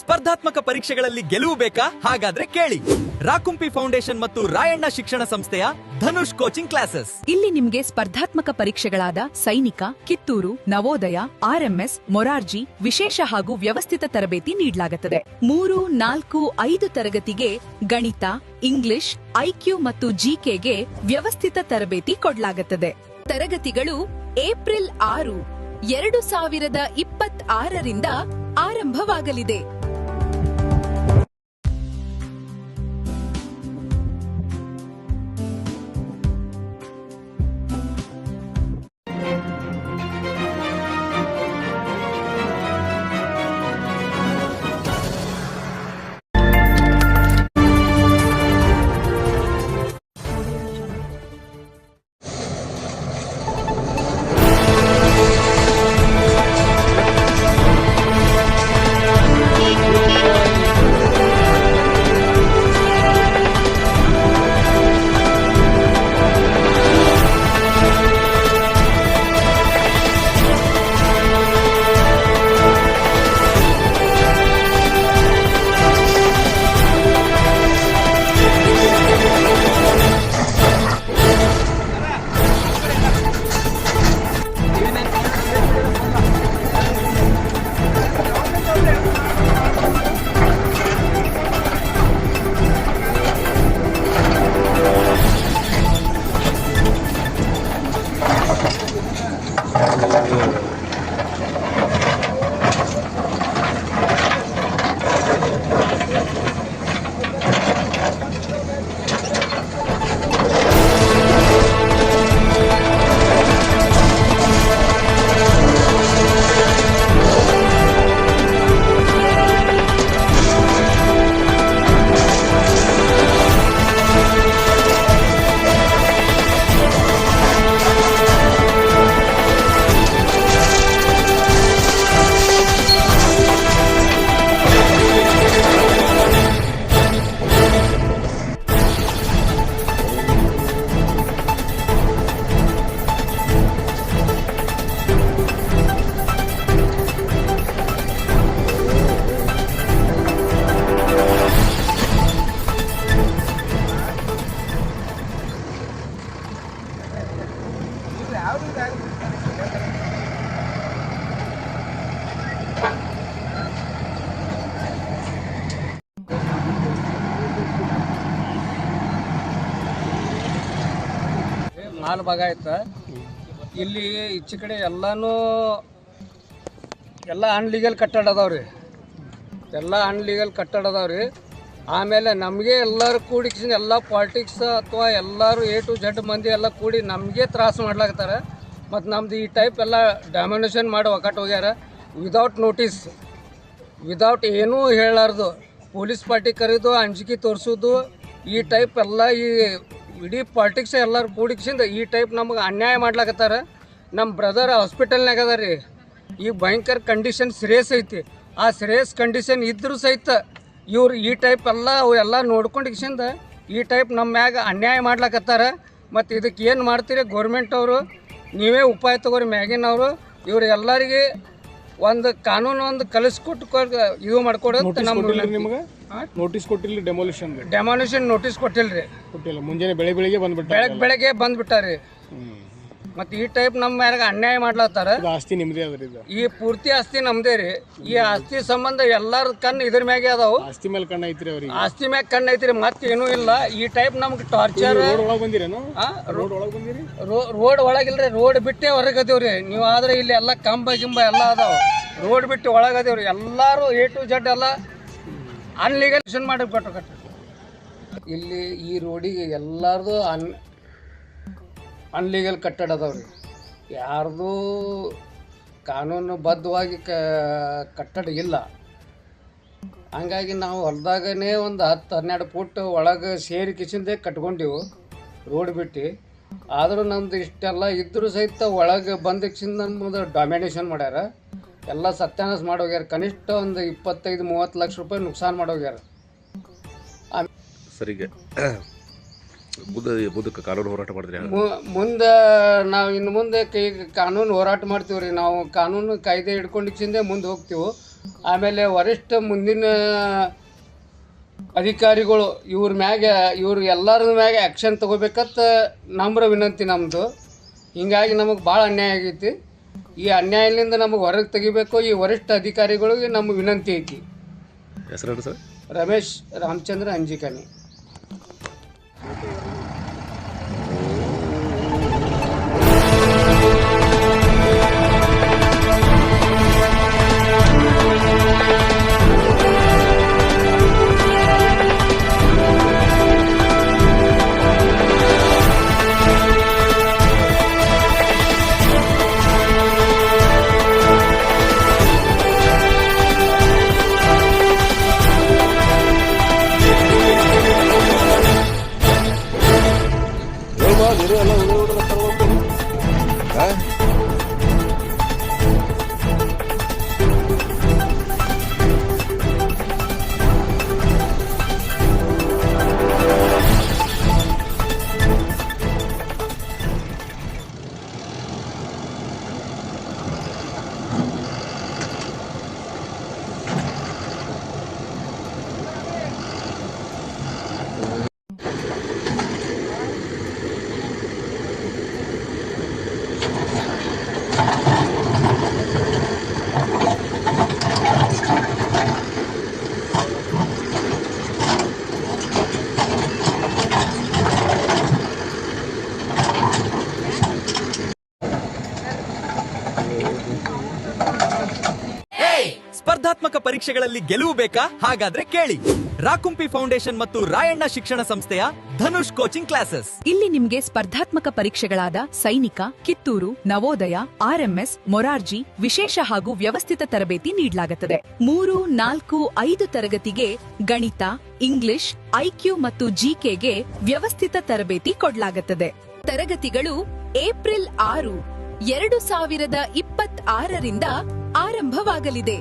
ಸ್ಪರ್ಧಾತ್ಮಕ ಪರೀಕ್ಷೆಗಳಲ್ಲಿ ಗೆಲುವು ಬೇಕಾ? ಹಾಗಾದ್ರೆ ಕೇಳಿ ರಾಕುಂಪಿ ಫೌಂಡೇಶನ್ ಮತ್ತು ರಾಯಣ್ಣ ಶಿಕ್ಷಣ ಸಂಸ್ಥೆಯ ಧನುಷ್ ಕೋಚಿಂಗ್ ಕ್ಲಾಸಸ್. ಇಲ್ಲಿ ನಿಮ್ಗೆ ಸ್ಪರ್ಧಾತ್ಮಕ ಪರೀಕ್ಷೆಗಳಾದ ಸೈನಿಕ, ಕಿತ್ತೂರು, ನವೋದಯ, RMS, ಮೊರಾರ್ಜಿ ವಿಶೇಷ ಹಾಗೂ ವ್ಯವಸ್ಥಿತ ತರಬೇತಿ ನೀಡಲಾಗುತ್ತದೆ. 3, 4, 5 ತರಗತಿಗೆ ಗಣಿತ, ಇಂಗ್ಲಿಷ್, IQ ಮತ್ತು GKಗೆ ವ್ಯವಸ್ಥಿತ ತರಬೇತಿ ಕೊಡಲಾಗುತ್ತದೆ. ತರಗತಿಗಳು ಏಪ್ರಿಲ್ 6, 2026ರಿಂದ ಆರಂಭವಾಗಲಿದೆ. ಮಾಲ್ ಭಾಗ ಆಯ್ತು. ಇಲ್ಲಿ ಈಚೆ ಕಡೆ ಎಲ್ಲ ಅನ್ಲೀಗಲ್ ಕಟ್ಟಡ ಅದಾವ್ರಿ, ಎಲ್ಲ ಅನ್ಲೀಗಲ್ ಕಟ್ಟಡ ಅದಾವ್ರಿ. ಆಮೇಲೆ ನಮಗೆ ಎಲ್ಲರೂ ಕೂಡಿಸಿ ಎಲ್ಲ ಪಾಲಿಟಿಕ್ಸ್ ಅಥವಾ ಎಲ್ಲರೂ A to Z ಮಂದಿ ಎಲ್ಲ ಕೂಡಿ ನಮಗೆ ತ್ರಾಸು ಮಾಡ್ಲಾಗ್ತಾರೆ. ಮತ್ತು ನಮ್ದು ಈ ಟೈಪ್ ಎಲ್ಲ ಡಾಮಿನೇಷನ್ ಮಾಡಿ ಒಕ್ಕಟ್ಟು ಹೋಗ್ಯಾರ ವಿದೌಟ್ ನೋಟಿಸ್, ವಿದೌಟ್ ಏನೂ ಹೇಳಾರ್ದು ಪೊಲೀಸ್ ಪಾರ್ಟಿ ಕರೆದು ಅಂಜಿಕೆ ತೋರಿಸೋದು ಈ ಟೈಪ್ ಎಲ್ಲ ಈ ಇಡೀ ಪಾಲಿಟಿಕ್ಸ್ ಎಲ್ಲರೂ ಕೂಡಿಸಿಂದ ಈ ಟೈಪ್ ನಮಗೆ ಅನ್ಯಾಯ ಮಾಡ್ಲಾಕತ್ತಾರ. ನಮ್ಮ ಬ್ರದರ್ ಹಾಸ್ಪಿಟಲ್ನಾಗ ಅದ ರೀ. ಈಗ ಭಯಂಕರ ಕಂಡೀಷನ್ ಸೀರಿಯಸ್ ಐತಿ. ಆ ಸೀರಿಯಸ್ ಕಂಡೀಷನ್ ಇದ್ದರೂ ಸಹಿತ ಇವ್ರು ಈ ಟೈಪ್ ಎಲ್ಲ ನೋಡ್ಕೊಂಡಿಸಿಂದ ಈ ಟೈಪ್ ನಮ್ಮ ಮ್ಯಾಗ ಅನ್ಯಾಯ ಮಾಡ್ಲಾಕತ್ತಾರ. ಮತ್ತು ಇದಕ್ಕೆ ಏನು ಮಾಡ್ತೀರಿ ಗೌರ್ಮೆಂಟ್ ಅವರು, ನೀವೇ ಉಪಾಯ ತಗೋರಿ ಮ್ಯಾಗಿನವರು. ಇವ್ರು ಎಲ್ಲರಿಗೆ ಒಂದು ಕಾನೂನು ಒಂದು ಕಲಿಸ್ಕೊಟ್ಟು ಇದು ಮಾಡ್ಕೊಡೋದು. ನಮ್ಮ ನಿಮ್ಗೆ ನೋಟಿಸ್ ಕೊಟ್ಟಿಲ್ಲ, ಡೆಮಾಲಿಷನ್ ನೋಟಿಸ್ ಕೊಟ್ಟಿಲ್ರಿ. ಮುಂಜಾನೆ ಬೆಳಿಗ್ಗೆ ಬೆಳಗ್ಗೆ ಬಂದ್ಬಿಟ್ಟಾರಿ. ಮತ್ತು ಈ ಟೈಪ್ ನಮ್ಮ ಮ್ಯಾಗ ಅನ್ಯಾಯ ಮಾಡ್ಲತ್ತಾರ. ಆಸ್ತಿ ನಿಮ್ದೇ ಅದ್ರಿ, ಈ ಪೂರ್ತಿ ಆಸ್ತಿ ನಮ್ದೇ ರೀ. ಈ ಆಸ್ತಿ ಸಂಬಂಧ ಎಲ್ಲರ ಕಣ್ಣು ಇದ್ರ ಮ್ಯಾಗೆ ಅದಾವು. ಆಸ್ತಿ ಮೇಲೆ ಕಣ್ಣು ಐತ್ರಿ ಅವ್ರಿಗೆ, ಆಸ್ತಿ ಮ್ಯಾಗ ಕಣ್ಣು ಐತ್ರಿ. ಮತ್ತೇನೂ ಇಲ್ಲ. ಈ ಟೈಪ್ ನಮ್ಗೆ ಟಾರ್ಚರ್. ರೋಡ್ ಒಳಗಿಲ್ರಿ, ರೋಡ್ ಬಿಟ್ಟೆ ಹೊರಗದೇವ್ರಿ. ನೀವು ಆದ್ರೆ ಇಲ್ಲಿ ಎಲ್ಲ ಕಂಬ ಗಿಂಬ ಎಲ್ಲ ಅದಾವ. ರೋಡ್ ಬಿಟ್ಟು ಒಳಗದೇವ್ರಿ. ಎಲ್ಲರೂ A to Z ಎಲ್ಲ ಅನ್ಲೀಗಲ್ ಮಾಡಿ ಕೊಟ್ಟು ಇಲ್ಲಿ ಈ ರೋಡಿಗೆ ಎಲ್ಲಾರ್ದು ಅನ್ಲೀಗಲ್ ಕಟ್ಟಡ ಅದಾವ್ರಿ. ಯಾರ್ದು ಕಾನೂನುಬದ್ಧವಾಗಿ ಕಟ್ಟಡ ಇಲ್ಲ. ಹಂಗಾಗಿ ನಾವು ಹೊಲದಾಗನೇ ಒಂದು 10-12 ಫುಟ್ ಒಳಗೆ ಸೇರಿ ಕಿಸಿಂದೇ ಕಟ್ಕೊಂಡಿವು ರೋಡ್ ಬಿಟ್ಟು. ಆದರೂ ನಮ್ದು ಇಷ್ಟೆಲ್ಲ ಇದ್ದರೂ ಸಹಿತ ಒಳಗೆ ಬಂದ ಕಿಸಿಂದ ನಮ್ಮದು ಡಾಮಿನೇಷನ್ ಮಾಡ್ಯಾರ. ಎಲ್ಲ ಸತ್ಯಾನಾಶ ಮಾಡೋಗ್ಯಾರ. ಕನಿಷ್ಠ ಒಂದು 25-30 ಲಕ್ಷ ರೂಪಾಯಿ ನುಕ್ಸಾನ್ ಮಾಡೋಗ್ಯಾರ. ಸರಿಗೆ ಮುಂದಕ್ಕೆ ಕಾನೂನು ಹೋರಾಟ ಮಾಡಿದ್ರಿ? ಮುಂದೆ ನಾವು ಇನ್ನು ಮುಂದೆ ಕಾನೂನು ಹೋರಾಟ ಮಾಡ್ತೀವಿ ರೀ. ನಾವು ಕಾನೂನು ಕಾಯ್ದೆ ಹಿಡ್ಕೊಂಡಿಂದೆ ಮುಂದೆ ಹೋಗ್ತೀವಿ. ಆಮೇಲೆ ವರಿಷ್ಠ ಮುಂದಿನ ಅಧಿಕಾರಿಗಳು ಇವ್ರು ಎಲ್ಲರ ಮ್ಯಾಗ ಆ್ಯಕ್ಷನ್ ತಗೋಬೇಕಂತ ನಮ್ರ ವಿನಂತಿ ನಮ್ಮದು. ಹಿಂಗಾಗಿ ನಮಗೆ ಭಾಳ ಅನ್ಯಾಯ ಆಗೈತಿ. ಈ ಅನ್ಯಾಯದಿಂದ ನಮಗೆ ಹೊರಗೆ ತೆಗಿಬೇಕು. ಈ ವರಿಷ್ಠ ಅಧಿಕಾರಿಗಳಿಗೆ ನಮ್ಮ ವಿನಂತಿ ಐತಿ. ಹೆಸರು ಸರ್? ರಮೇಶ್ ರಾಮಚಂದ್ರ ಅಂಜಿಕಾನಿ. ಸ್ಪರ್ಧಾತ್ಮಕ ಪರೀಕ್ಷೆಗಳಲ್ಲಿ ಗೆಲುವು ಬೇಕಾ? ಹಾಗಾದ್ರೆ ಕೇಳಿ. ರಾಕುಂಪಿ ಫೌಂಡೇಶನ್ ಮತ್ತು ರಾಯಣ್ಣ ಶಿಕ್ಷಣ ಸಂಸ್ಥೆಯ ಧನುಷ್ ಕೋಚಿಂಗ್ ಕ್ಲಾಸಸ್. ಇಲ್ಲಿ ನಿಮ್ಗೆ ಸ್ಪರ್ಧಾತ್ಮಕ ಪರೀಕ್ಷೆಗಳಾದ ಸೈನಿಕ, ಕಿತ್ತೂರು, ನವೋದಯ, ಆರ್ಎಂಎಸ್, ಮೊರಾರ್ಜಿ ವಿಶೇಷ ಹಾಗೂ ವ್ಯವಸ್ಥಿತ ತರಬೇತಿ ನೀಡಲಾಗುತ್ತದೆ. 3, 4, 5 ತರಗತಿಗೆ ಗಣಿತ, ಇಂಗ್ಲಿಷ್, ಐಕ್ಯೂ ಮತ್ತು ಜಿಕೆಗೆ ವ್ಯವಸ್ಥಿತ ತರಬೇತಿ ಕೊಡಲಾಗುತ್ತದೆ. ತರಗತಿಗಳು ಏಪ್ರಿಲ್ 6, 2026 ಆರಂಭವಾಗಲಿದೆ.